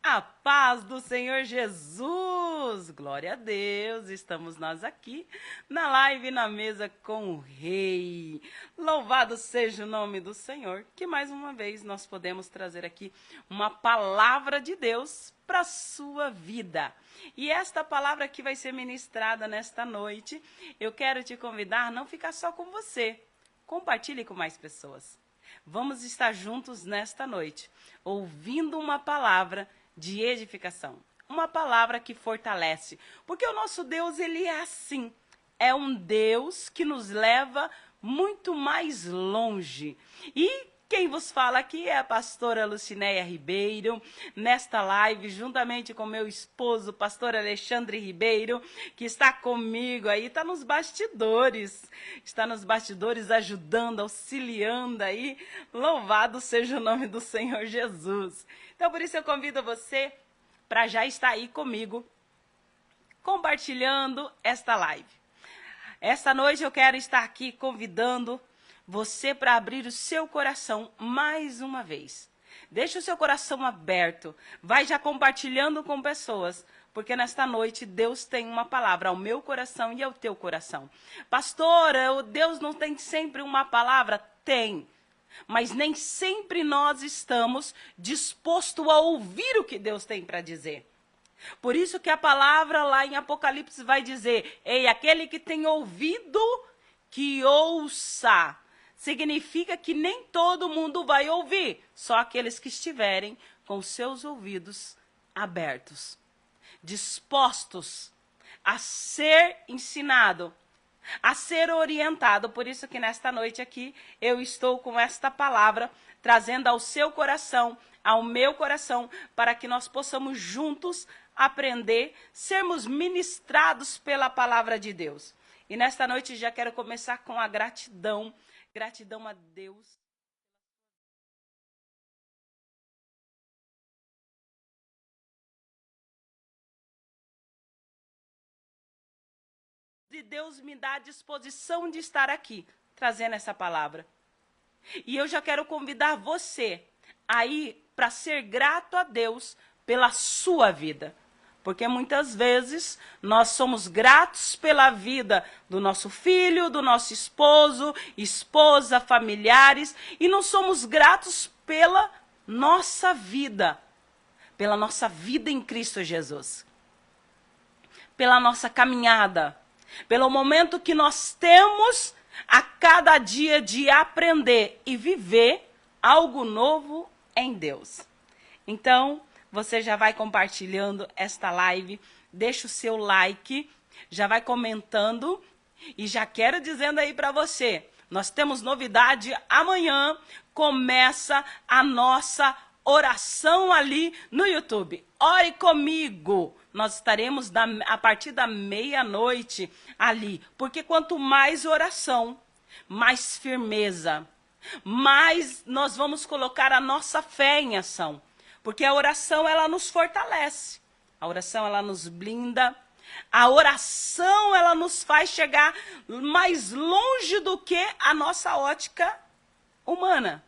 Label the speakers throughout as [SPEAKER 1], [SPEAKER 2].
[SPEAKER 1] A paz do Senhor Jesus! Glória a Deus! Estamos nós aqui na live na mesa com o Rei. Louvado seja o nome do Senhor, que mais uma vez nós podemos trazer aqui uma palavra de Deus para a sua vida. E esta palavra que vai ser ministrada nesta noite, eu quero te convidar a não ficar só com você. Compartilhe com mais pessoas. Vamos estar juntos nesta noite, ouvindo uma palavra de edificação, uma palavra que fortalece, porque o nosso Deus, ele é assim, é um Deus que nos leva muito mais longe. E quem vos fala aqui é a pastora Lucinéia Ribeiro, nesta live, juntamente com meu esposo, pastor Alexandre Ribeiro, que está comigo aí, está nos bastidores ajudando, auxiliando aí. Louvado seja o nome do Senhor Jesus. Então, por isso eu convido você para já estar aí comigo, compartilhando esta live. Esta noite eu quero estar aqui convidando você para abrir o seu coração mais uma vez. Deixa o seu coração aberto, vai já compartilhando com pessoas, porque nesta noite Deus tem uma palavra ao meu coração e ao teu coração. Pastora, Deus não tem sempre uma palavra? Tem. Mas nem sempre nós estamos dispostos a ouvir o que Deus tem para dizer. Por isso que a palavra lá em Apocalipse vai dizer: ei, aquele que tem ouvido, que ouça. Significa que nem todo mundo vai ouvir, só aqueles que estiverem com seus ouvidos abertos, dispostos a ser ensinado, a ser orientado. Por isso que nesta noite aqui eu estou com esta palavra, trazendo ao seu coração, ao meu coração, para que nós possamos juntos aprender, sermos ministrados pela palavra de Deus. E nesta noite já quero começar com a gratidão a Deus. De Deus me dá a disposição de estar aqui, trazendo essa palavra. E eu já quero convidar você aí para ser grato a Deus pela sua vida. Porque muitas vezes nós somos gratos pela vida do nosso filho, do nosso esposo, esposa, familiares, e não somos gratos pela nossa vida em Cristo Jesus, pela nossa caminhada, pelo momento que nós temos a cada dia de aprender e viver algo novo em Deus. Então, você já vai compartilhando esta live, deixa o seu like, já vai comentando e já quero dizendo aí para você, nós temos novidade, amanhã começa a nossa oração ali no YouTube. Ore comigo, nós estaremos a partir da meia-noite ali, porque quanto mais oração, mais firmeza, mais nós vamos colocar a nossa fé em ação. Porque a oração, ela nos fortalece, a oração, ela nos blinda, a oração, ela nos faz chegar mais longe do que a nossa ótica humana.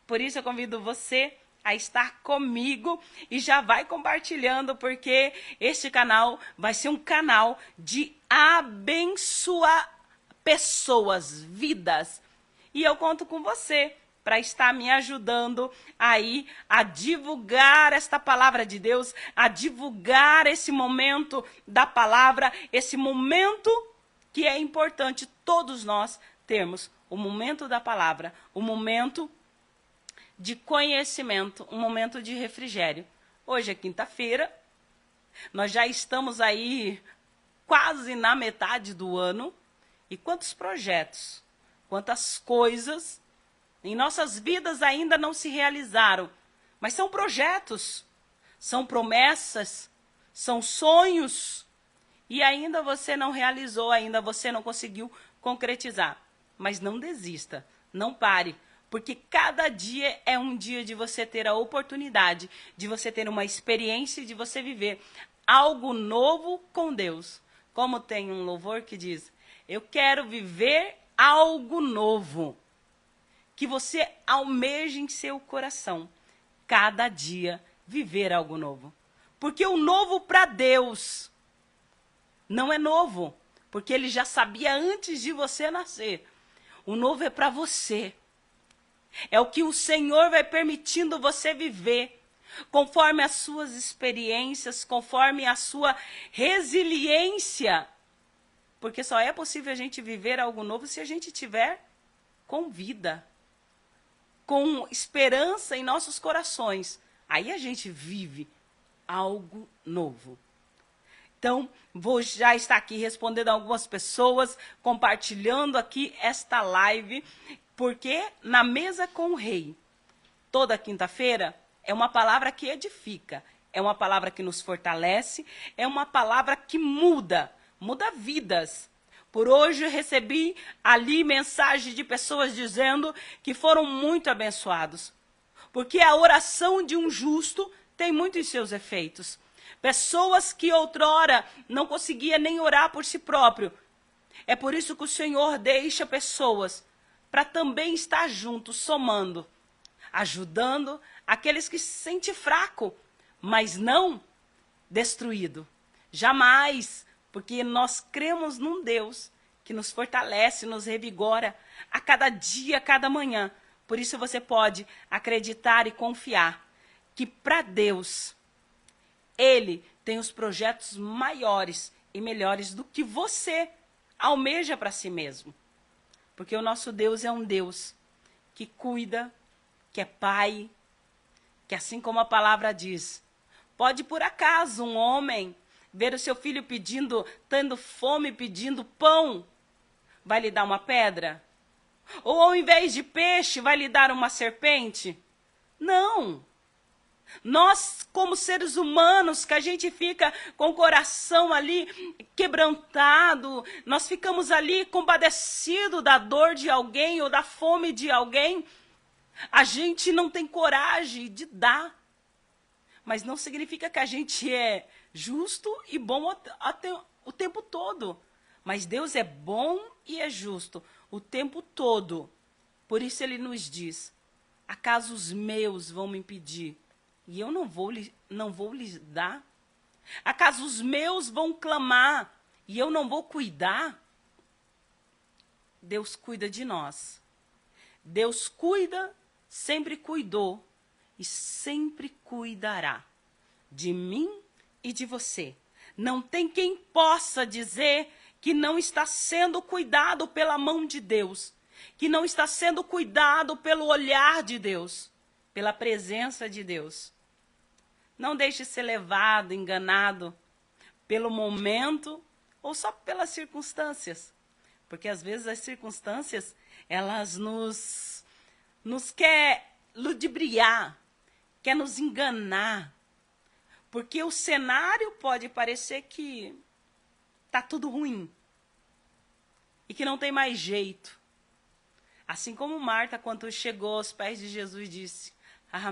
[SPEAKER 1] Por isso eu convido você a estar comigo e já vai compartilhando, porque este canal vai ser um canal de abençoar pessoas, vidas. E eu conto com você para estar me ajudando aí a divulgar esta palavra de Deus, a divulgar esse momento da palavra, esse momento que é importante todos nós termos, o momento da palavra, o momento de conhecimento, um momento de refrigério. Hoje é quinta-feira, nós já estamos aí quase na metade do ano, e quantos projetos, quantas coisas em nossas vidas ainda não se realizaram, mas são projetos, são promessas, são sonhos, e ainda você não realizou, ainda você não conseguiu concretizar. Mas não desista, não pare, porque cada dia é um dia de você ter a oportunidade, de você ter uma experiência, de você viver algo novo com Deus. Como tem um louvor que diz, eu quero viver algo novo, que você almeje em seu coração, cada dia viver algo novo. Porque o novo para Deus não é novo, porque Ele já sabia antes de você nascer. O novo é para você. É o que o Senhor vai permitindo você viver, conforme as suas experiências, conforme a sua resiliência. Porque só é possível a gente viver algo novo se a gente tiver com vida, com esperança em nossos corações. Aí a gente vive algo novo. Então, vou já estar aqui respondendo a algumas pessoas, compartilhando aqui esta live, porque na mesa com o rei, toda quinta-feira, é uma palavra que edifica, é uma palavra que nos fortalece, é uma palavra que muda vidas. Por hoje eu recebi ali mensagem de pessoas dizendo que foram muito abençoados, porque a oração de um justo tem muitos seus efeitos. Pessoas que outrora não conseguiam nem orar por si próprio. É por isso que o Senhor deixa pessoas para também estar juntos, somando, ajudando aqueles que se sentem fraco, mas não destruído. Jamais, porque nós cremos num Deus que nos fortalece, nos revigora a cada dia, a cada manhã. Por isso você pode acreditar e confiar que para Deus, Ele tem os projetos maiores e melhores do que você almeja para si mesmo. Porque o nosso Deus é um Deus que cuida, que é Pai, que assim como a palavra diz, pode por acaso um homem ver o seu filho pedindo, tendo fome, pedindo pão, vai lhe dar uma pedra? Ou ao invés de peixe, vai lhe dar uma serpente? Não. Nós, como seres humanos, que a gente fica com o coração ali quebrantado, nós ficamos ali compadecidos da dor de alguém ou da fome de alguém, a gente não tem coragem de dar. Mas não significa que a gente é justo e bom até o tempo todo. Mas Deus é bom e é justo o tempo todo. Por isso Ele nos diz, acaso os meus vão me impedir? E eu não vou lhes dar? Acaso os meus vão clamar e eu não vou cuidar? Deus cuida de nós. Deus cuida, sempre cuidou e sempre cuidará de mim e de você. Não tem quem possa dizer que não está sendo cuidado pela mão de Deus, que não está sendo cuidado pelo olhar de Deus, pela presença de Deus. Não deixe ser levado, enganado pelo momento ou só pelas circunstâncias. Porque às vezes as circunstâncias, elas nos quer ludibriar, quer nos enganar. Porque o cenário pode parecer que está tudo ruim e que não tem mais jeito. Assim como Marta, quando chegou aos pés de Jesus, disse,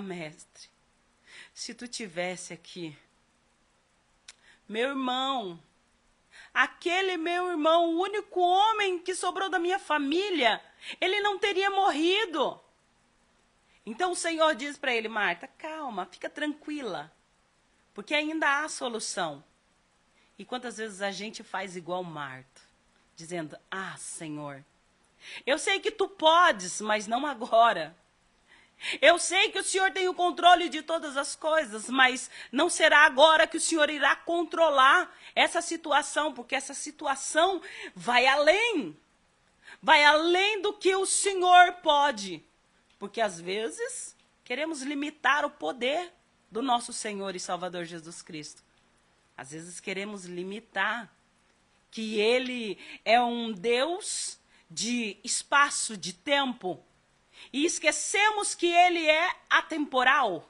[SPEAKER 1] mestre, se tu tivesse aqui, meu irmão, aquele meu irmão, o único homem que sobrou da minha família, ele não teria morrido. Então o Senhor diz para ele, Marta, calma, fica tranquila, porque ainda há solução. E quantas vezes a gente faz igual Marta, dizendo, Senhor, eu sei que tu podes, mas não agora. Eu sei que o Senhor tem o controle de todas as coisas, mas não será agora que o Senhor irá controlar essa situação, porque essa situação vai além do que o Senhor pode. Porque às vezes queremos limitar o poder do nosso Senhor e Salvador Jesus Cristo. Às vezes queremos limitar que Ele é um Deus de espaço, de tempo. E esquecemos que Ele é atemporal.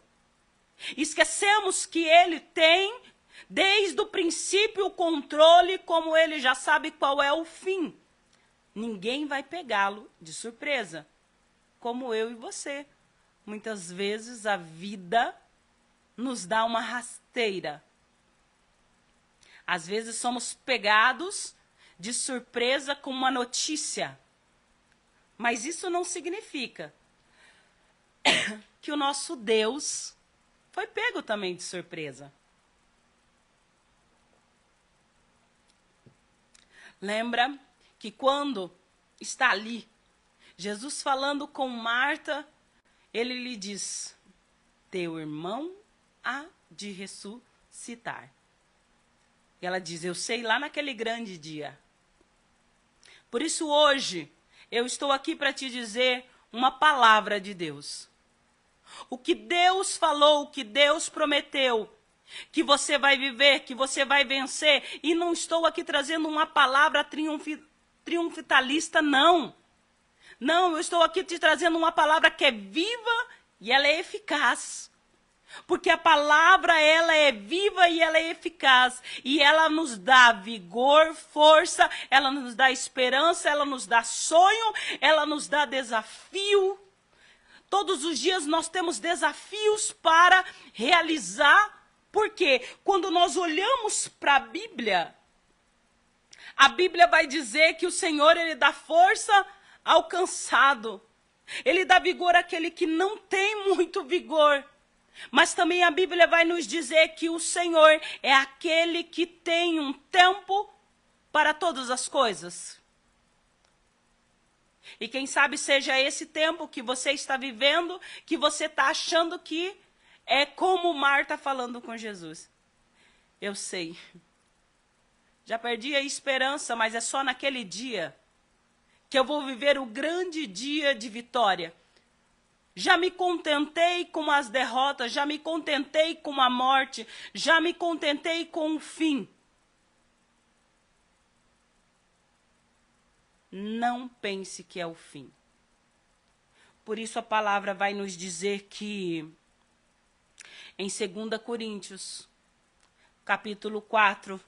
[SPEAKER 1] Esquecemos que Ele tem, desde o princípio, o controle, como Ele já sabe qual é o fim. Ninguém vai pegá-lo de surpresa, como eu e você. Muitas vezes a vida nos dá uma rasteira. Às vezes somos pegados de surpresa com uma notícia. Mas isso não significa que o nosso Deus foi pego também de surpresa. Lembra que quando está ali, Jesus falando com Marta, ele lhe diz, teu irmão há de ressuscitar. E ela diz, eu sei lá naquele grande dia. Por isso hoje, eu estou aqui para te dizer uma palavra de Deus. O que Deus falou, o que Deus prometeu, que você vai viver, que você vai vencer. E não estou aqui trazendo uma palavra triunfitalista, não. Não, eu estou aqui te trazendo uma palavra que é viva e ela é eficaz. Porque a palavra, ela é viva e ela é eficaz. E ela nos dá vigor, força, ela nos dá esperança, ela nos dá sonho, ela nos dá desafio. Todos os dias nós temos desafios para realizar. Porque quando nós olhamos para a Bíblia vai dizer que o Senhor, ele dá força ao cansado. Ele dá vigor àquele que não tem muito vigor. Mas também a Bíblia vai nos dizer que o Senhor é aquele que tem um tempo para todas as coisas. E quem sabe seja esse tempo que você está vivendo, que você está achando que é como Marta falando com Jesus. Eu sei. Já perdi a esperança, mas é só naquele dia que eu vou viver o grande dia de vitória. Já me contentei com as derrotas, já me contentei com a morte, já me contentei com o fim. Não pense que é o fim. Por isso a palavra vai nos dizer que em 2 Coríntios, capítulo 4,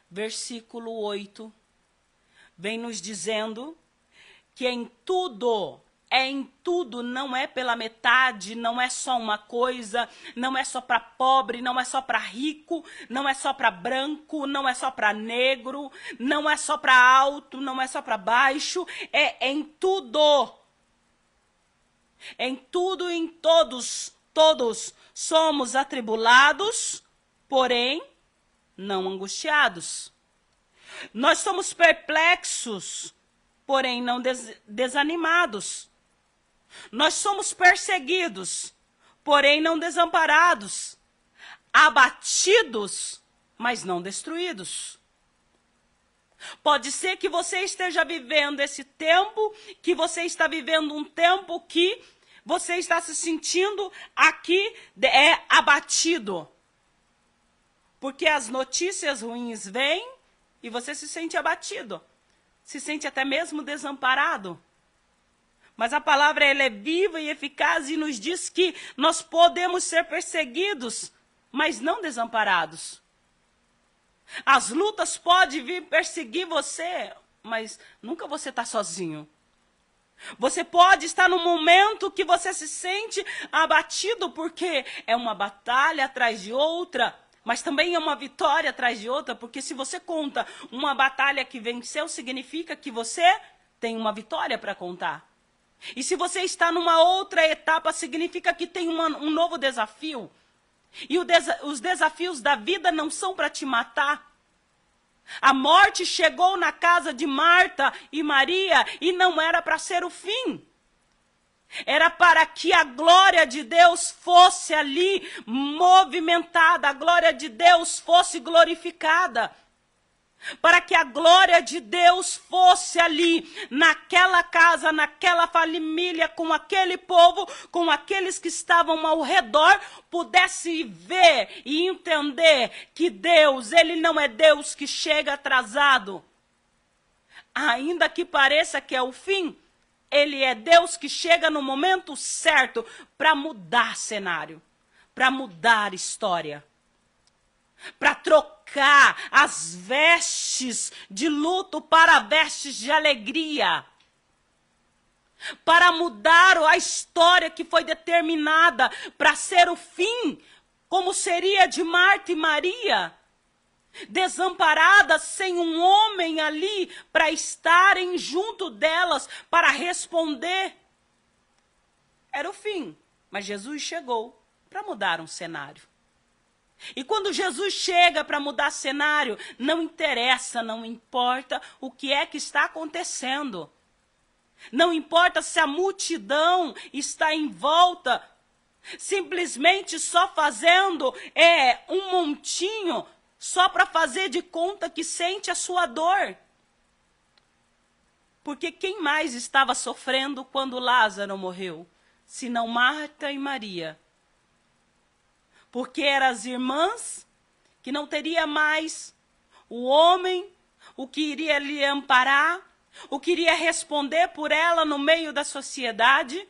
[SPEAKER 1] versículo 8, vem nos dizendo que em tudo, não é pela metade, não é só uma coisa, não é só para pobre, não é só para rico, não é só para branco, não é só para negro, não é só para alto, não é só para baixo, é em tudo. Em tudo e em todos somos atribulados, porém não angustiados. Nós somos perplexos, porém não desanimados. Nós somos perseguidos, porém não desamparados. Abatidos, mas não destruídos. Pode ser que você esteja vivendo esse tempo, que você está vivendo um tempo que você está se sentindo aqui abatido. Porque as notícias ruins vêm e você se sente abatido. Se sente até mesmo desamparado. Mas a palavra ela é viva e eficaz e nos diz que nós podemos ser perseguidos, mas não desamparados. As lutas podem vir perseguir você, mas nunca você está sozinho. Você pode estar num momento que você se sente abatido, porque é uma batalha atrás de outra, mas também é uma vitória atrás de outra, porque se você conta uma batalha que venceu, significa que você tem uma vitória para contar. E se você está numa outra etapa, significa que tem um novo desafio. E os desafios da vida não são para te matar. A morte chegou na casa de Marta e Maria e não era para ser o fim. Era para que a glória de Deus fosse ali movimentada, a glória de Deus fosse glorificada. Para que a glória de Deus fosse ali, naquela casa, naquela família, com aquele povo, com aqueles que estavam ao redor, pudesse ver e entender que Deus, Ele não é Deus que chega atrasado. Ainda que pareça que é o fim, Ele é Deus que chega no momento certo para mudar cenário, para mudar história. Para trocar as vestes de luto para vestes de alegria. Para mudar a história que foi determinada para ser o fim, como seria de Marta e Maria. Desamparadas, sem um homem ali para estarem junto delas, para responder. Era o fim, mas Jesus chegou para mudar um cenário. E quando Jesus chega para mudar cenário, não interessa, não importa o que é que está acontecendo. Não importa se a multidão está em volta, simplesmente só fazendo um montinho, só para fazer de conta que sente a sua dor. Porque quem mais estava sofrendo quando Lázaro morreu? Senão Marta e Maria. Porque eram as irmãs que não teria mais o homem, o que iria lhe amparar, o que iria responder por ela no meio da sociedade.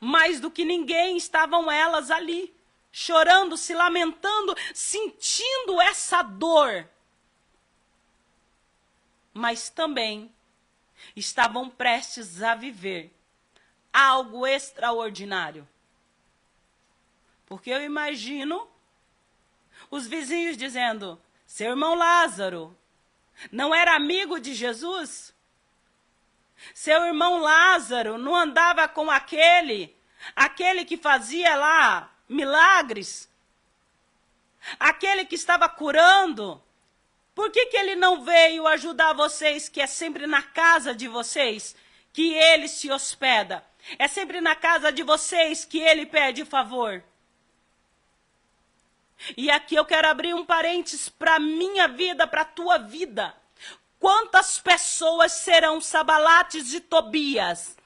[SPEAKER 1] Mais do que ninguém estavam elas ali, chorando, se lamentando, sentindo essa dor. Mas também estavam prestes a viver algo extraordinário. Porque eu imagino os vizinhos dizendo, seu irmão Lázaro não era amigo de Jesus? Seu irmão Lázaro não andava com aquele que fazia lá milagres? Aquele que estava curando? Por que ele não veio ajudar vocês, que é sempre na casa de vocês que ele se hospeda? É sempre na casa de vocês que ele pede favor. E aqui eu quero abrir um parênteses para a minha vida, para a tua vida. Quantas pessoas serão Sabalates e Tobias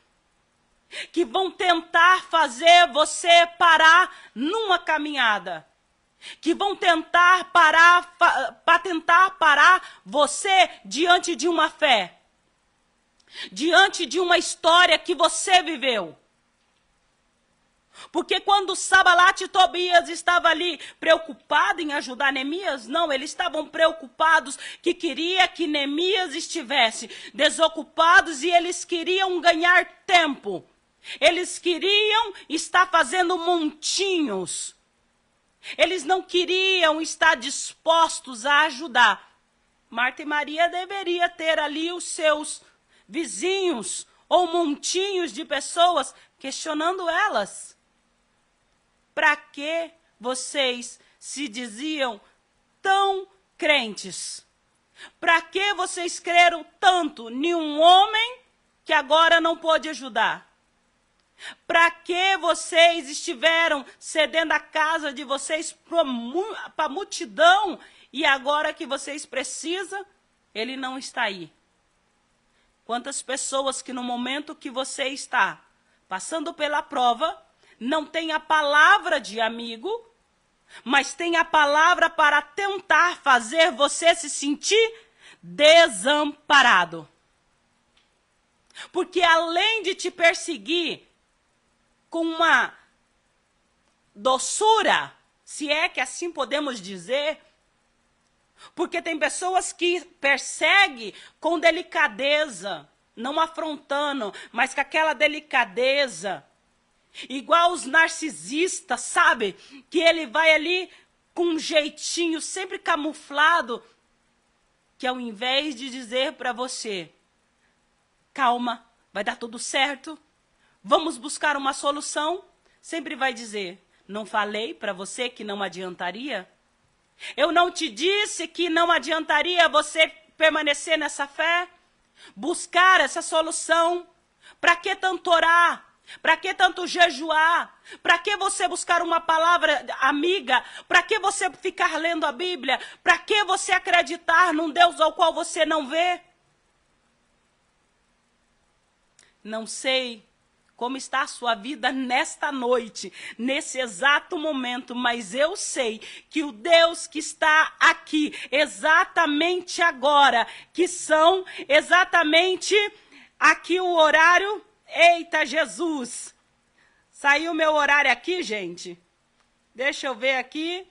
[SPEAKER 1] que vão tentar fazer você parar numa caminhada? Que vão tentar parar você diante de uma fé, diante de uma história que você viveu. Porque quando Sanbalate e Tobias estavam ali preocupados em ajudar Neemias, não, eles estavam preocupados que queria que Neemias estivesse desocupados e eles queriam ganhar tempo. Eles queriam estar fazendo montinhos. Eles não queriam estar dispostos a ajudar. Marta e Maria deveriam ter ali os seus vizinhos ou montinhos de pessoas questionando elas. Para que vocês se diziam tão crentes? Para que vocês creram tanto em um homem que agora não pôde ajudar? Para que vocês estiveram cedendo a casa de vocês para a multidão e agora que vocês precisam, ele não está aí? Quantas pessoas que no momento que você está passando pela prova, não tem a palavra de amigo, mas tem a palavra para tentar fazer você se sentir desamparado. Porque além de te perseguir com uma doçura, se é que assim podemos dizer, porque tem pessoas que perseguem com delicadeza, não afrontando, mas com aquela delicadeza. Igual os narcisistas, sabe? Que ele vai ali com um jeitinho sempre camuflado, que ao invés de dizer para você, calma, vai dar tudo certo, vamos buscar uma solução, sempre vai dizer, não falei para você que não adiantaria? Eu não te disse que não adiantaria você permanecer nessa fé? Buscar essa solução? Para que tanto orar? Para que tanto jejuar? Para que você buscar uma palavra amiga? Para que você ficar lendo a Bíblia? Para que você acreditar num Deus ao qual você não vê? Não sei como está a sua vida nesta noite, nesse exato momento, mas eu sei que o Deus que está aqui, exatamente agora, que são exatamente aqui o horário. Eita, Jesus! Saiu meu horário aqui, gente? Deixa eu ver aqui.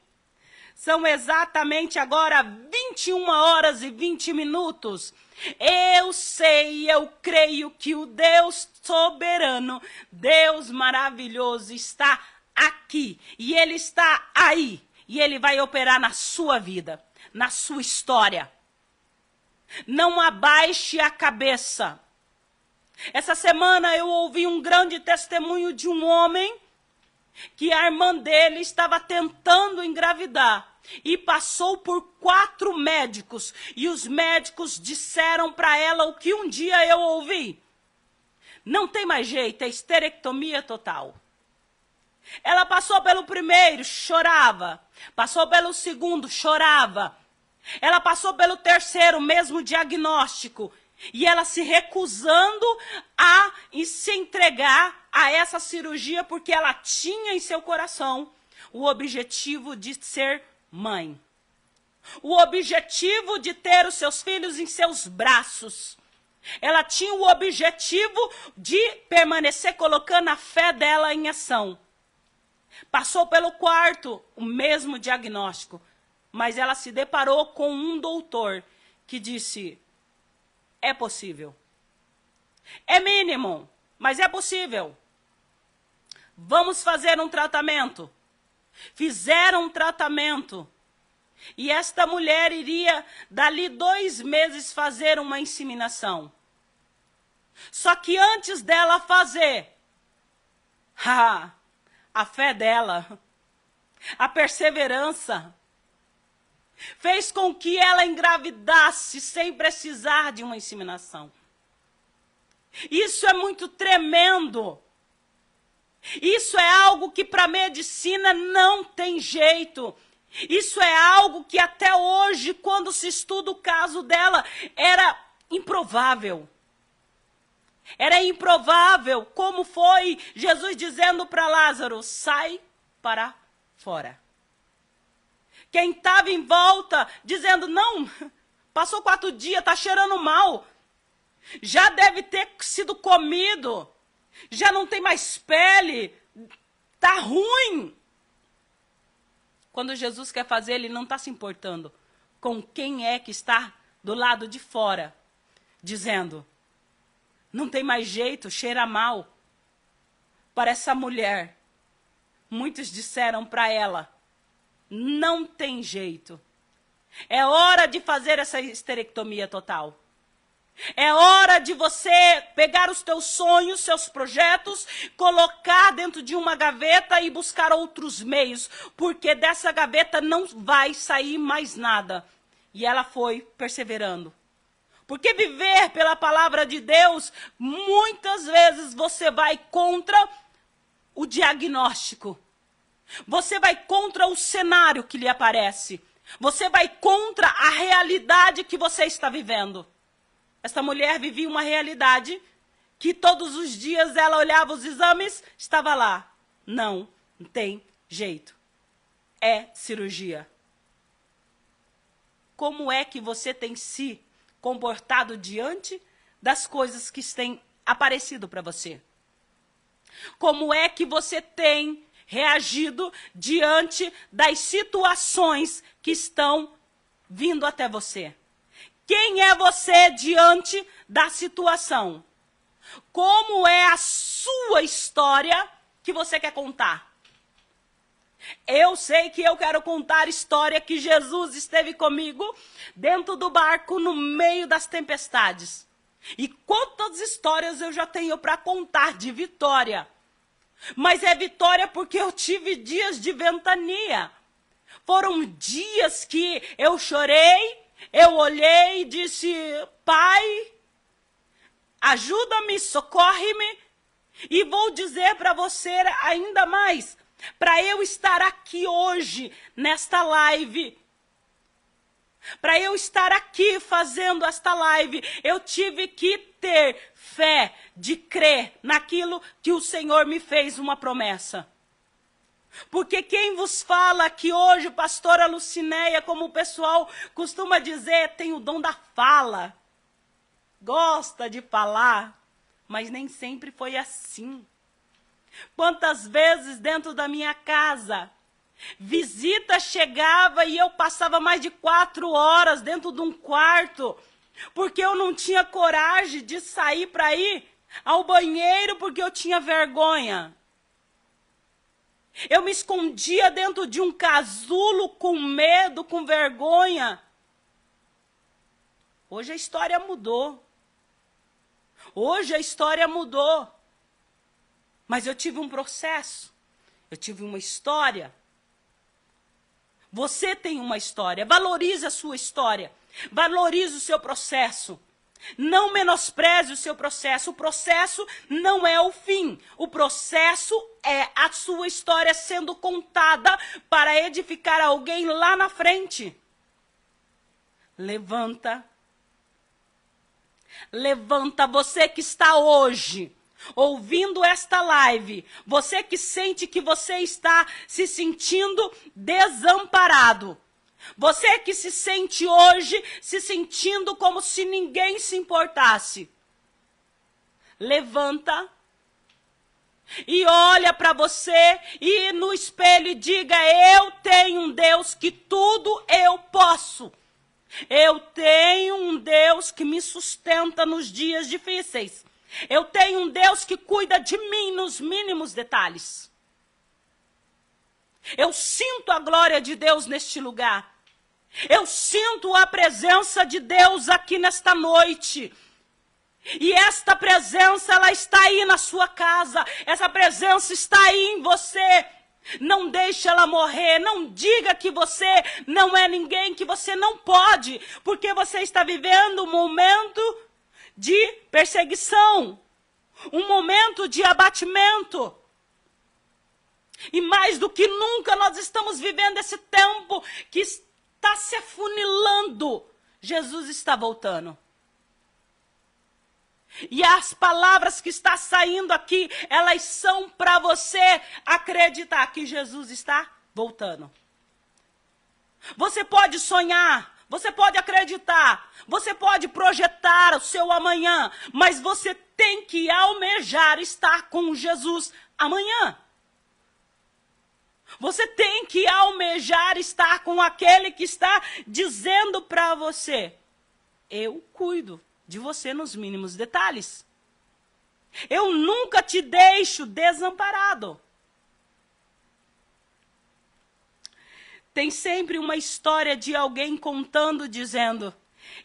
[SPEAKER 1] São exatamente agora 21 horas e 20 minutos. Eu sei, eu creio que o Deus soberano, Deus maravilhoso está aqui. E Ele está aí. E Ele vai operar na sua vida, na sua história. Não abaixe a cabeça. Essa semana eu ouvi um grande testemunho de um homem que a irmã dele estava tentando engravidar e passou por 4 médicos. E os médicos disseram para ela o que um dia eu ouvi. Não tem mais jeito, é esterectomia total. Ela passou pelo primeiro, chorava. Passou pelo segundo, chorava. Ela passou pelo terceiro, mesmo diagnóstico. E ela se recusando a se entregar a essa cirurgia, porque ela tinha em seu coração o objetivo de ser mãe. O objetivo de ter os seus filhos em seus braços. Ela tinha o objetivo de permanecer colocando a fé dela em ação. Passou pelo quarto, o mesmo diagnóstico. Mas ela se deparou com um doutor que disse: é possível. É mínimo, mas é possível. Vamos fazer um tratamento. Fizeram um tratamento. E esta mulher iria, dali 2 meses, fazer uma inseminação. Só que antes dela fazer, a fé dela, a perseverança, fez com que ela engravidasse sem precisar de uma inseminação. Isso é muito tremendo. Isso é algo que para a medicina não tem jeito. Isso é algo que até hoje, quando se estuda o caso dela, era improvável. Era improvável, como foi Jesus dizendo para Lázaro: sai para fora. Quem estava em volta dizendo: não, passou 4 dias, está cheirando mal. Já deve ter sido comido. Já não tem mais pele. Está ruim. Quando Jesus quer fazer, ele não está se importando com quem é que está do lado de fora, dizendo: não tem mais jeito, cheira mal. Para essa mulher, muitos disseram para ela: não tem jeito. É hora de fazer essa esterectomia total. É hora de você pegar os teus sonhos, seus projetos, colocar dentro de uma gaveta e buscar outros meios, porque dessa gaveta não vai sair mais nada. E ela foi perseverando. Porque viver pela palavra de Deus, muitas vezes você vai contra o diagnóstico. Você vai contra o cenário que lhe aparece. Você vai contra a realidade que você está vivendo. Esta mulher vivia uma realidade que todos os dias ela olhava os exames, estava lá. Não tem jeito. É cirurgia. Como é que você tem se comportado diante das coisas que têm aparecido para você? Como é que você tem reagido diante das situações que estão vindo até você? Quem é você diante da situação? Como é a sua história que você quer contar? Eu sei que eu quero contar a história que Jesus esteve comigo dentro do barco no meio das tempestades. E quantas histórias eu já tenho para contar de vitória. Mas é vitória porque eu tive dias de ventania. Foram dias que eu chorei, eu olhei e disse: Pai, ajuda-me, socorre-me. E vou dizer para você ainda mais, para eu estar aqui hoje, nesta live, para eu estar aqui fazendo esta live, eu tive que ter fé de crer naquilo que o Senhor me fez uma promessa. Porque quem vos fala aqui hoje, pastora Lucinéia, como o pessoal costuma dizer, tem o dom da fala. Gosta de falar, mas nem sempre foi assim. Quantas vezes dentro da minha casa, visita chegava e eu passava mais de 4 horas dentro de um quarto, porque eu não tinha coragem de sair para ir ao banheiro porque eu tinha vergonha. Eu me escondia dentro de um casulo com medo, com vergonha. Hoje a história mudou. Hoje a história mudou. Mas eu tive um processo. Eu tive uma história. Você tem uma história. Valorize a sua história. Valorize o seu processo. Não menospreze o seu processo. O processo não é o fim. O processo é a sua história sendo contada para edificar alguém lá na frente. Levanta. Levanta, você que está hoje ouvindo esta live, você que sente que você está se sentindo desamparado, você que se sente hoje se sentindo como se ninguém se importasse. Levanta e olha para você e no espelho e diga: eu tenho um Deus que tudo eu posso. Eu tenho um Deus que me sustenta nos dias difíceis. Eu tenho um Deus que cuida de mim nos mínimos detalhes. Eu sinto a glória de Deus neste lugar. Eu sinto a presença de Deus aqui nesta noite. E esta presença, ela está aí na sua casa. Essa presença está aí em você. Não deixe ela morrer, não diga que você não é ninguém, que você não pode, porque você está vivendo um momento de perseguição, um momento de abatimento. E mais do que nunca nós estamos vivendo esse tempo que está se afunilando. Jesus está voltando. E as palavras que estão saindo aqui, elas são para você acreditar que Jesus está voltando. Você pode sonhar, você pode acreditar, você pode projetar o seu amanhã, mas você tem que almejar estar com Jesus amanhã. Você tem que almejar estar com aquele que está dizendo para você: eu cuido de você nos mínimos detalhes. Eu nunca te deixo desamparado. Tem sempre uma história de alguém contando, dizendo: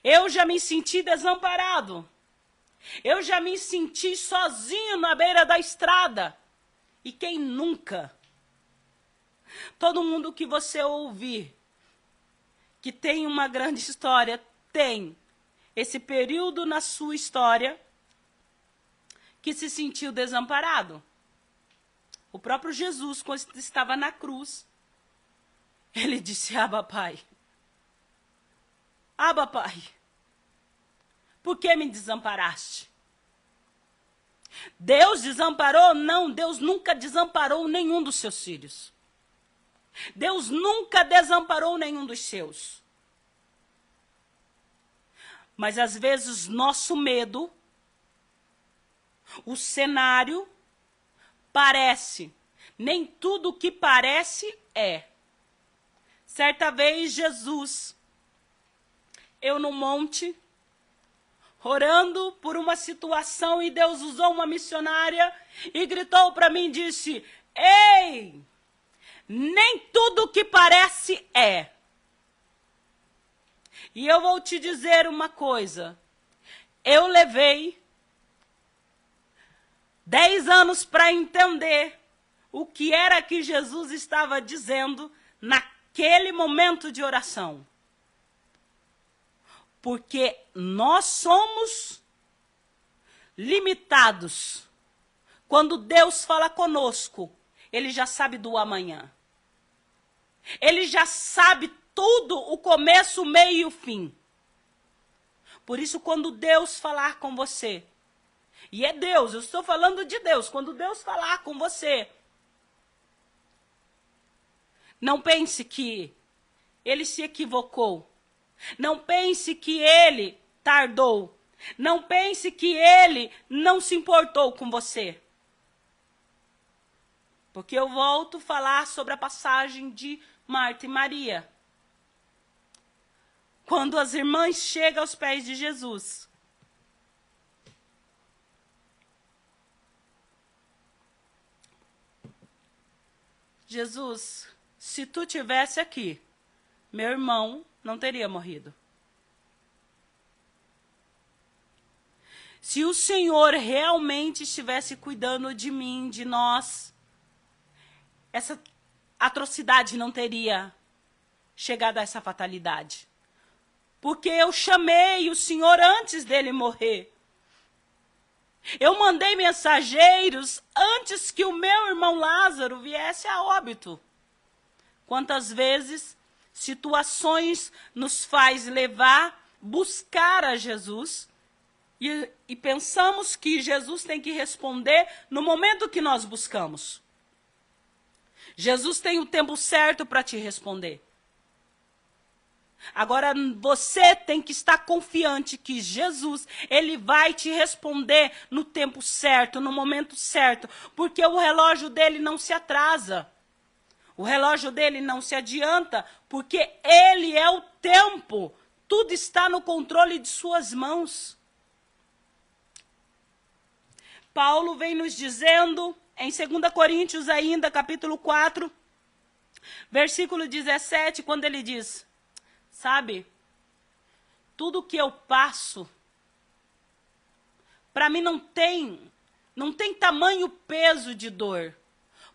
[SPEAKER 1] eu já me senti desamparado. Eu já me senti sozinho na beira da estrada. E quem nunca? Todo mundo que você ouvir que tem uma grande história, tem esse período na sua história que se sentiu desamparado. O próprio Jesus, quando estava na cruz, ele disse: Abba, Pai. Abba, Pai. Por que me desamparaste? Deus desamparou? Não, Deus nunca desamparou nenhum dos seus filhos. Deus nunca desamparou nenhum dos seus. Mas às vezes nosso medo, o cenário, parece. Nem tudo o que parece é. Certa vez Jesus, eu no monte, orando por uma situação, e Deus usou uma missionária e gritou para mim e disse: ei, nem tudo o que parece é. E eu vou te dizer uma coisa. Eu levei 10 anos para entender o que era que Jesus estava dizendo naquele momento de oração. Porque nós somos limitados. Quando Deus fala conosco, Ele já sabe do amanhã. Ele já sabe tudo, o começo, o meio e o fim. Por isso, quando Deus falar com você, e é Deus, eu estou falando de Deus, quando Deus falar com você, não pense que Ele se equivocou. Não pense que Ele tardou. Não pense que Ele não se importou com você. Porque eu volto a falar sobre a passagem de Marta e Maria. Quando as irmãs chegam aos pés de Jesus. Jesus, se tu tivesse aqui, meu irmão não teria morrido. Se o Senhor realmente estivesse cuidando de mim, de nós, essa atrocidade não teria chegado a essa fatalidade. Porque eu chamei o Senhor antes dele morrer. Eu mandei mensageiros antes que o meu irmão Lázaro viesse a óbito. Quantas vezes situações nos faz buscar a Jesus e pensamos que Jesus tem que responder no momento que nós buscamos. Jesus tem o tempo certo para te responder. Agora, você tem que estar confiante que Jesus, ele vai te responder no tempo certo, no momento certo, porque o relógio dele não se atrasa. O relógio dele não se adianta, porque ele é o tempo. Tudo está no controle de suas mãos. Paulo vem nos dizendo, em 2 Coríntios ainda, capítulo 4, versículo 17, quando ele diz: sabe, tudo que eu passo, para mim não tem tamanho peso de dor,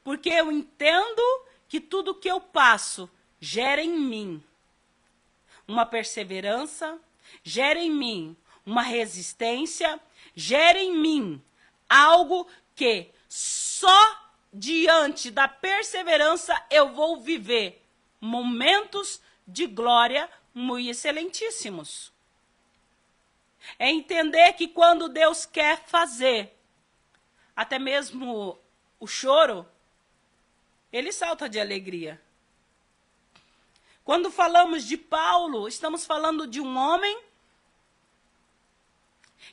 [SPEAKER 1] porque eu entendo que tudo que eu passo gera em mim uma perseverança, gera em mim uma resistência, gera em mim algo que só diante da perseverança eu vou viver momentos de glória muito excelentíssimos. É entender que quando Deus quer fazer, até mesmo o choro, ele salta de alegria. Quando falamos de Paulo, estamos falando de um homem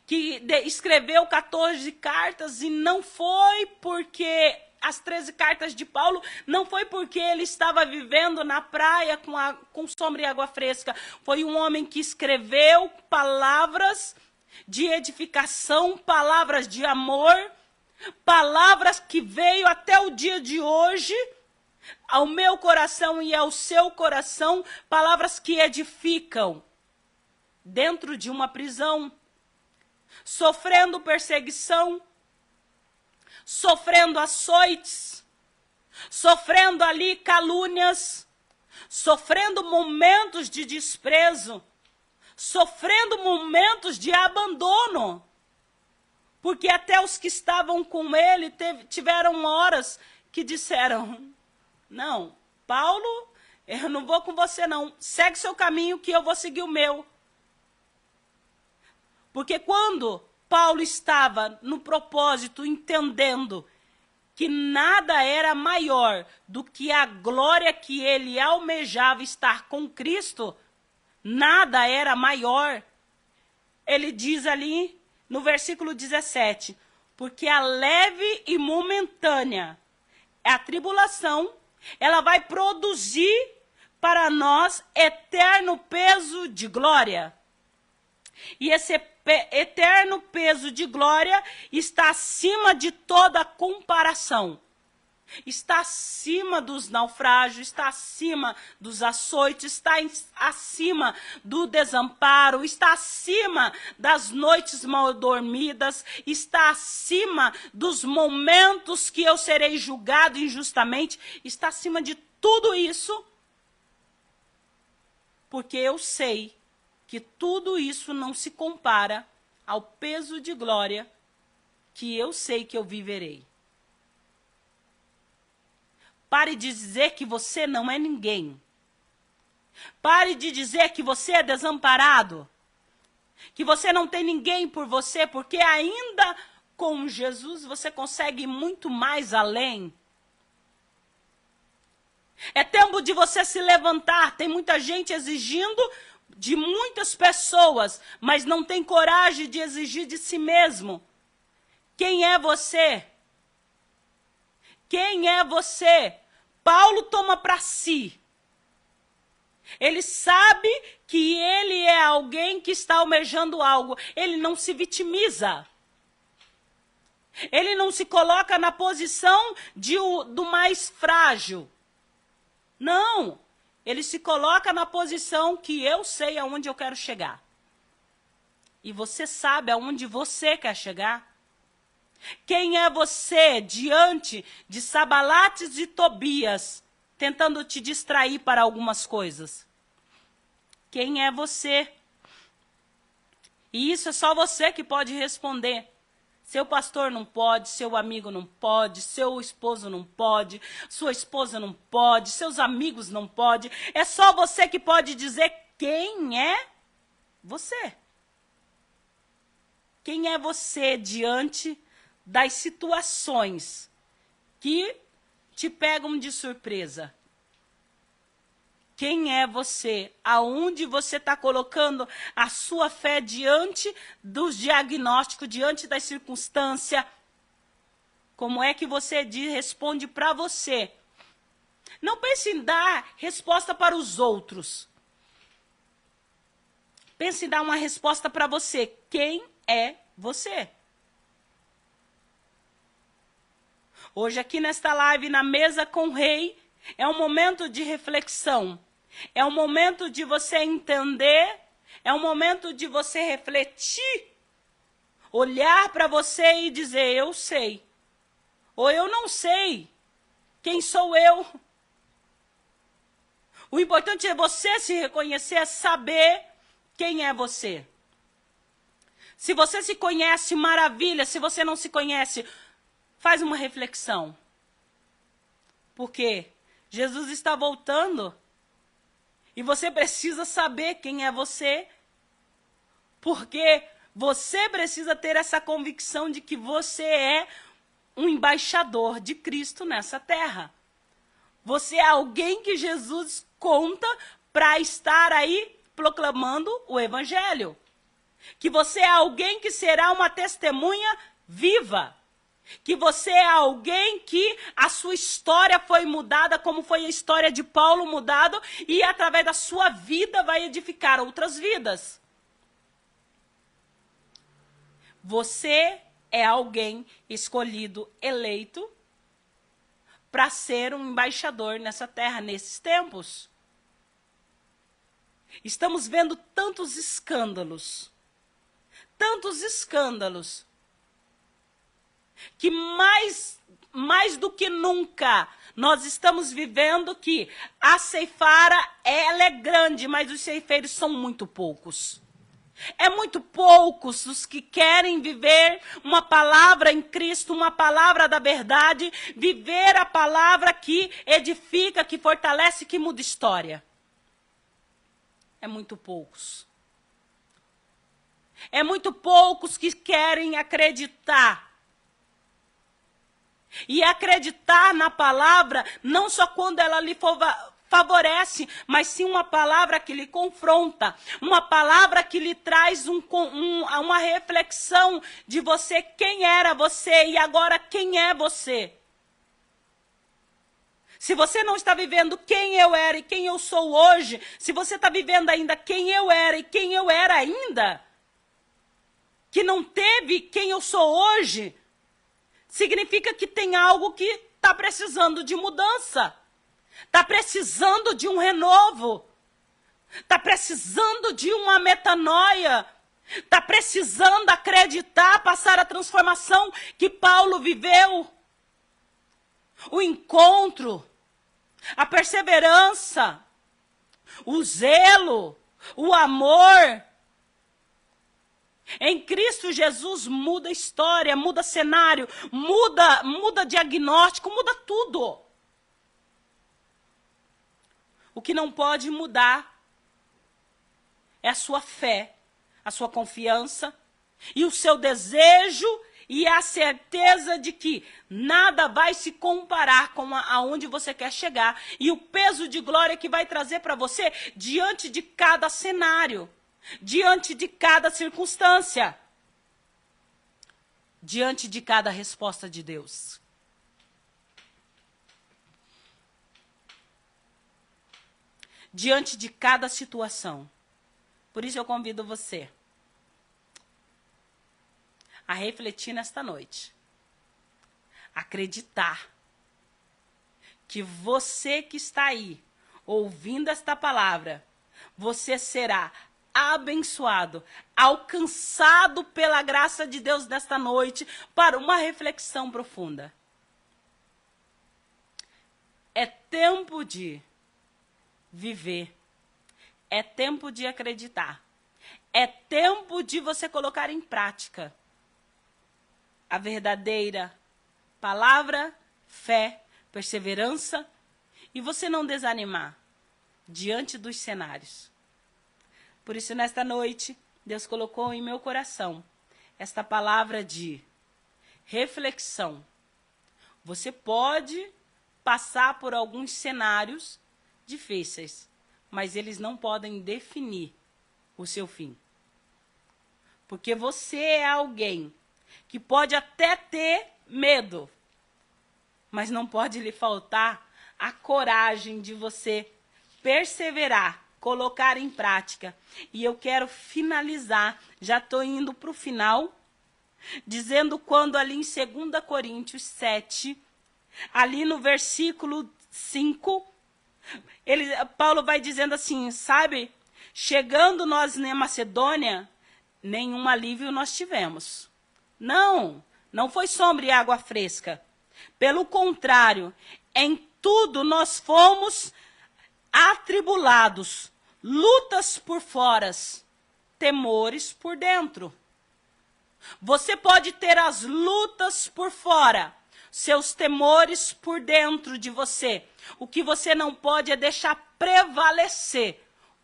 [SPEAKER 1] que escreveu 14 cartas e não foi porque as 13 cartas de Paulo, não foi porque ele estava vivendo na praia com sombra e água fresca. Foi um homem que escreveu palavras de edificação, palavras de amor, palavras que veio até o dia de hoje ao meu coração e ao seu coração, palavras que edificam dentro de uma prisão, sofrendo perseguição, sofrendo açoites, sofrendo ali calúnias, sofrendo momentos de desprezo, sofrendo momentos de abandono, porque até os que estavam com ele tiveram horas que disseram: não, Paulo, eu não vou com você não, segue seu caminho que eu vou seguir o meu. Porque quando Paulo estava no propósito, entendendo que nada era maior do que a glória que ele almejava estar com Cristo, nada era maior. Ele diz ali no versículo 17, porque a leve e momentânea a tribulação, ela vai produzir para nós eterno peso de glória. E esse eterno peso de glória está acima de toda comparação. Está acima dos naufrágios, está acima dos açoites, está acima do desamparo, está acima das noites mal dormidas, está acima dos momentos que eu serei julgado injustamente, está acima de tudo isso, porque eu sei que tudo isso não se compara ao peso de glória que eu sei que eu viverei. Pare de dizer que você não é ninguém. Pare de dizer que você é desamparado. Que você não tem ninguém por você, porque ainda com Jesus você consegue muito mais além. É tempo de você se levantar. Tem muita gente exigindo de muitas pessoas, mas não tem coragem de exigir de si mesmo. Quem é você? Quem é você? Paulo toma para si. Ele sabe que ele é alguém que está almejando algo. Ele não se vitimiza. Ele não se coloca na posição do mais frágil. Não. Ele se coloca na posição que eu sei aonde eu quero chegar. E você sabe aonde você quer chegar? Quem é você diante de Sabalates e Tobias, tentando te distrair para algumas coisas? Quem é você? E isso é só você que pode responder. Seu pastor não pode, seu amigo não pode, seu esposo não pode, sua esposa não pode, seus amigos não podem. É só você que pode dizer quem é você. Quem é você diante das situações que te pegam de surpresa? Quem é você? Aonde você está colocando a sua fé diante dos diagnósticos, diante das circunstâncias? Como é que você responde para você? Não pense em dar resposta para os outros. Pense em dar uma resposta para você. Quem é você? Hoje aqui nesta live, na mesa com o rei, é um momento de reflexão. É um momento de você entender, é um momento de você refletir, olhar para você e dizer, eu sei, ou eu não sei, quem sou eu? O importante é você se reconhecer, é saber quem é você. Se você se conhece, maravilha, se você não se conhece, faz uma reflexão. Porque Jesus está voltando. E você precisa saber quem é você, porque você precisa ter essa convicção de que você é um embaixador de Cristo nessa terra. Você é alguém que Jesus conta para estar aí proclamando o evangelho. Que você é alguém que será uma testemunha viva. Que você é alguém que a sua história foi mudada, como foi a história de Paulo mudado, e através da sua vida vai edificar outras vidas. Você é alguém escolhido, eleito, para ser um embaixador nessa terra, nesses tempos. Estamos vendo tantos escândalos, que mais do que nunca nós estamos vivendo que a ceifara, ela é grande, mas os ceifeiros são muito poucos. É muito poucos os que querem viver uma palavra em Cristo, uma palavra da verdade, viver a palavra que edifica, que fortalece, que muda história. É muito poucos. É muito poucos que querem acreditar. E acreditar na palavra, não só quando ela lhe favorece, mas sim uma palavra que lhe confronta, uma palavra que lhe traz uma reflexão de você, quem era você e agora quem é você. Se você não está vivendo quem eu era e quem eu sou hoje, se você está vivendo ainda quem eu era e quem eu era ainda, que não teve quem eu sou hoje, significa que tem algo que está precisando de mudança. Está precisando de um renovo. Está precisando de uma metanoia. Está precisando acreditar, passar a transformação que Paulo viveu. O encontro, a perseverança, o zelo, o amor. Em Cristo Jesus muda a história, muda cenário, muda diagnóstico, muda tudo. O que não pode mudar é a sua fé, a sua confiança e o seu desejo e a certeza de que nada vai se comparar com aonde você quer chegar e o peso de glória que vai trazer para você diante de cada cenário. Diante de cada circunstância, diante de cada resposta de Deus. Diante de cada situação. Por isso eu convido você a refletir nesta noite. Acreditar que você que está aí, ouvindo esta palavra, você será abençoado, alcançado pela graça de Deus nesta noite para uma reflexão profunda. É tempo de viver, é tempo de acreditar, é tempo de você colocar em prática a verdadeira palavra, fé, perseverança e você não desanimar diante dos cenários. Por isso, nesta noite, Deus colocou em meu coração esta palavra de reflexão. Você pode passar por alguns cenários difíceis, mas eles não podem definir o seu fim. Porque você é alguém que pode até ter medo, mas não pode lhe faltar a coragem de você perseverar, colocar em prática. E eu quero finalizar, já estou indo para o final, dizendo quando ali em 2 Coríntios 7, ali no versículo 5, Paulo vai dizendo assim, sabe, chegando nós na Macedônia, nenhum alívio nós tivemos. Não foi sombra e água fresca. Pelo contrário, em tudo nós fomos atribulados, lutas por fora, temores por dentro. Você pode ter as lutas por fora, seus temores por dentro de você. O que você não pode é deixar prevalecer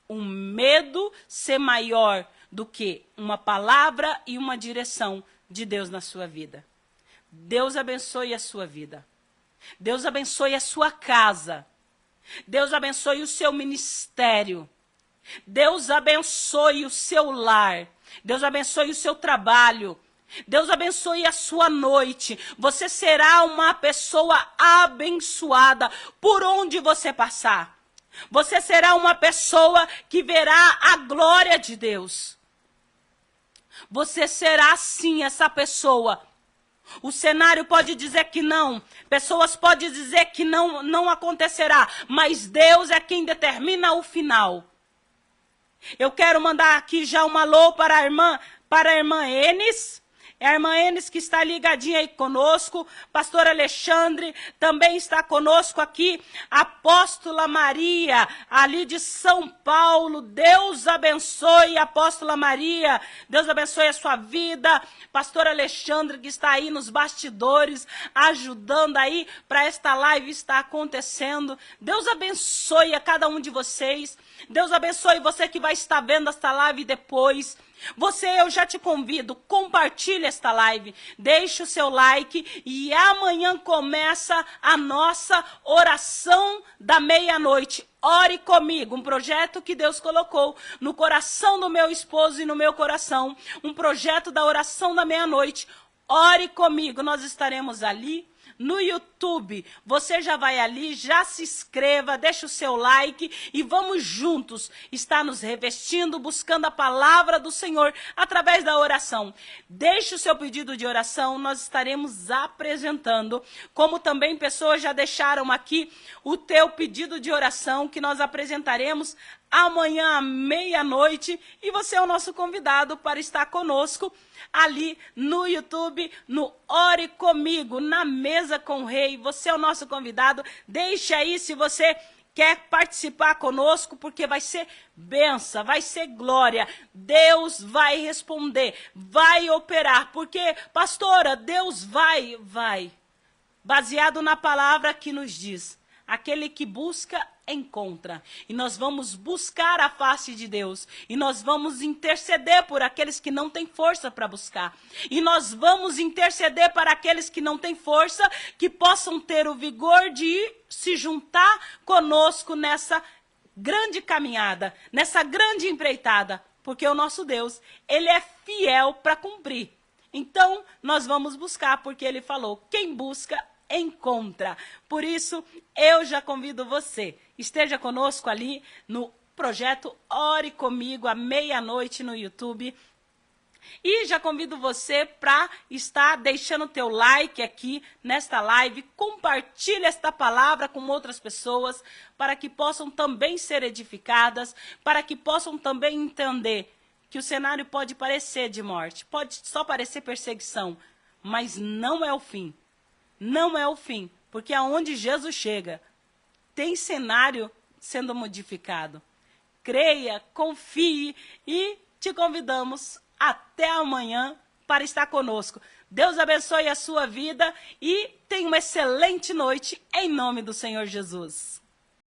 [SPEAKER 1] um medo ser maior do que uma palavra e uma direção de Deus na sua vida. Deus abençoe a sua vida. Deus abençoe a sua casa. Deus abençoe o seu ministério. Deus abençoe o seu lar. Deus abençoe o seu trabalho. Deus abençoe a sua noite. Você será uma pessoa abençoada por onde você passar. Você será uma pessoa que verá a glória de Deus. Você será sim essa pessoa. O cenário pode dizer que não, pessoas podem dizer que não acontecerá, mas Deus é quem determina o final. Eu quero mandar aqui já um alô para a irmã Enes. É a irmã Enes que está ligadinha aí conosco. Pastor Alexandre também está conosco aqui. Apóstola Maria, ali de São Paulo. Deus abençoe, Apóstola Maria. Deus abençoe a sua vida. Pastor Alexandre que está aí nos bastidores, ajudando aí para esta live estar acontecendo. Deus abençoe a cada um de vocês. Deus abençoe você que vai estar vendo esta live depois. Eu já te convido, compartilhe esta live, deixe o seu like e amanhã começa a nossa oração da meia-noite. Ore comigo, um projeto que Deus colocou no coração do meu esposo e no meu coração, um projeto da oração da meia-noite. Ore comigo, nós estaremos ali no YouTube. Você já vai ali, já se inscreva, deixa o seu like e vamos juntos estar nos revestindo, buscando a palavra do Senhor através da oração. Deixe o seu pedido de oração, nós estaremos apresentando, como também pessoas já deixaram aqui o teu pedido de oração que nós apresentaremos amanhã à meia-noite e você é o nosso convidado para estar conosco ali no YouTube, no Ore Comigo, na Mesa com o Rei. Você é o nosso convidado. Deixe aí se você quer participar conosco, porque vai ser bênção, vai ser glória. Deus vai responder, vai operar, porque, pastora, Deus vai. Baseado na palavra que nos diz, aquele que busca, encontra. E nós vamos buscar a face de Deus. E nós vamos interceder por aqueles que não têm força para buscar. E nós vamos interceder para aqueles que não têm força, que possam ter o vigor de se juntar conosco nessa grande caminhada, nessa grande empreitada. Porque o nosso Deus, Ele é fiel para cumprir. Então, nós vamos buscar, porque Ele falou, quem busca, encontra. Por isso, eu já convido você, esteja conosco ali no projeto Ore Comigo, à meia-noite no YouTube. E já convido você para estar deixando o teu like aqui nesta live, compartilhe esta palavra com outras pessoas, para que possam também ser edificadas, para que possam também entender que o cenário pode parecer de morte, pode só parecer perseguição, mas não é o fim. Não é o fim, porque aonde Jesus chega, tem cenário sendo modificado. Creia, confie e te convidamos até amanhã para estar conosco. Deus abençoe a sua vida e tenha uma excelente noite em nome do Senhor Jesus.